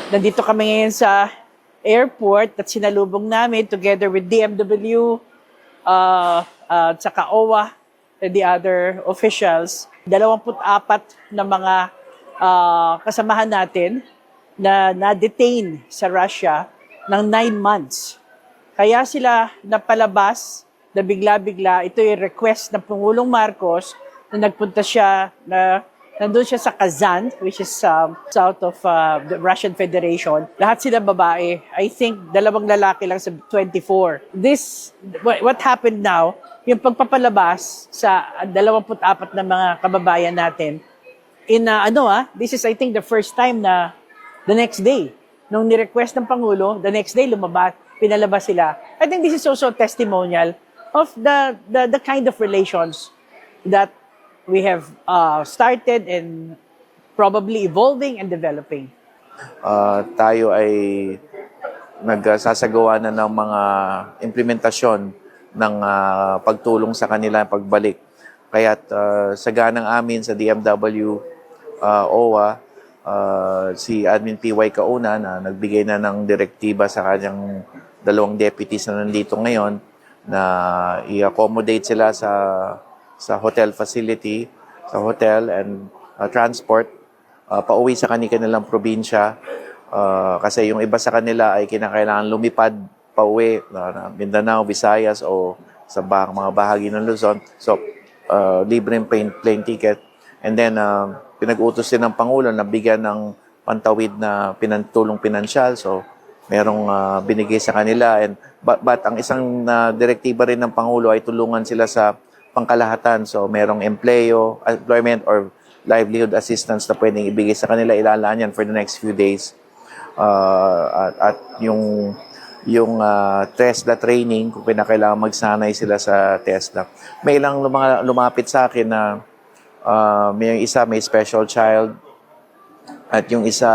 Nandito kami ngayon sa airport at sinalubong namin together with DMW, saka OWA and the other officials. 24 na mga kasamahan natin na na-detain sa Russia ng 9 months. Kaya sila napalabas na bigla-bigla. Ito yung request ng Pangulong Marcos na nagpunta siya, nandun siya sa Kazan, which is south of the Russian Federation. Lahat sila babae. I think 2 lalaki lang sa 24. What happened now, yung pagpapalabas sa 24 na mga kababayan natin, this is I think the first time na the next day, nung ni-request ng Pangulo, the next day pinalabas sila. I think this is also testimonial of the kind of relations that we have started and probably evolving and developing. Tayo ay nagsasagawa na ng mga implementasyon ng pagtulong sa kanila pagbalik. Kaya't sa ganang amin sa DMW OWA, si Admin PY Kauna na nagbigay na ng direktiba sa kanyang 2 deputies na nandito ngayon na i-accommodate sila sa hotel facility, sa hotel and transport pauwi sa kanilang probinsya kasi yung iba sa kanila ay kinakailangan lumipad pauwi na Mindanao, Visayas o sa mga bahagi ng Luzon. So, libreng plane ticket. And then, pinag-utos din ng Pangulo na bigyan ng pantawid na tulong pinansyal. So, merong binigay sa kanila. But ang isang direktiba rin ng Pangulo ay tulungan sila sa pangkalahatan. So, merong employment or livelihood assistance na pwedeng ibigay sa kanila. Ilalaan yan for the next few days. At yung TESDA training, kung pinakailangan magsanay sila sa TESDA. May ilang lumapit sa akin na may isa may special child at yung isa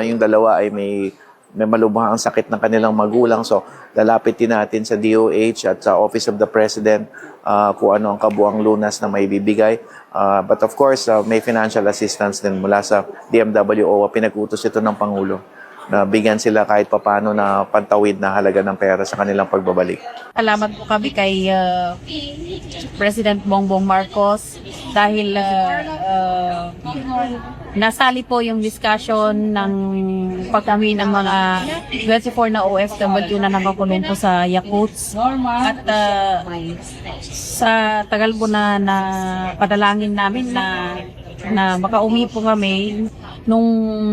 yung dalawa ay may malubhang sakit ng kanilang magulang. So, lalapitin natin sa DOH at sa Office of the President kung ano ang kabuang lunas na may bibigay. But of course, may financial assistance din mula sa DMW OWA. Pinag-utos ito ng Pangulo na bigyan sila kahit papano na pantawid na halaga ng pera sa kanilang pagbabalik. Salamat po kami kay President Bongbong Marcos dahil nasali po yung discussion ng pagkami ng mga 24 na OFW na nakakulong po sa Yakuts. At sa tagal po na padalangin namin na makauwi po kami, nung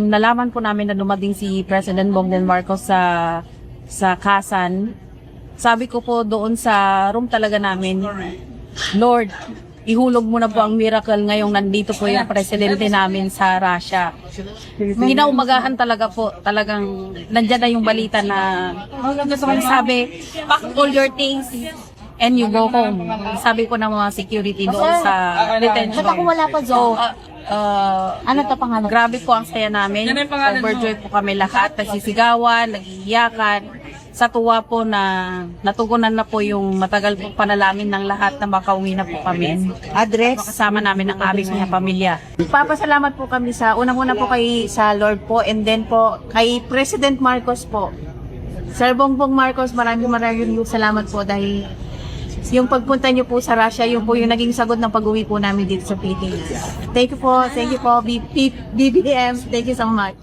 nalaman po namin na dumating si President Bongbong Marcos sa Kazan, sabi ko po doon sa room talaga namin, Lord, ihulog mo na po ang miracle ngayong nandito po yung presidente namin sa Russia. Ginaumagahan talaga po, talagang nandyan na yung balita na sabi, pack all your things and you go home. Sabi ko ng mga security doon sa detention. Ba't ako wala pa dyan? Ano to pangalan? Grabe po ang saya namin. Overjoyed po kami lahat. Nagsisigawan, nagiiyakan. Sa tuwa po na natugunan na po yung matagal pong panalangin ng lahat na makauwi na po kami. Address? Makasama namin ang aming mga pamilya. Papasalamat po kami unang-una po kay sa Lord po, and then po kay President Marcos po. Sir Bongbong Marcos, maraming salamat po dahil yung pagpunta niyo po sa Russia, yung po yung naging sagot ng pag-uwi po namin dito sa Pilipinas. Thank you po, BBM. Thank you so much.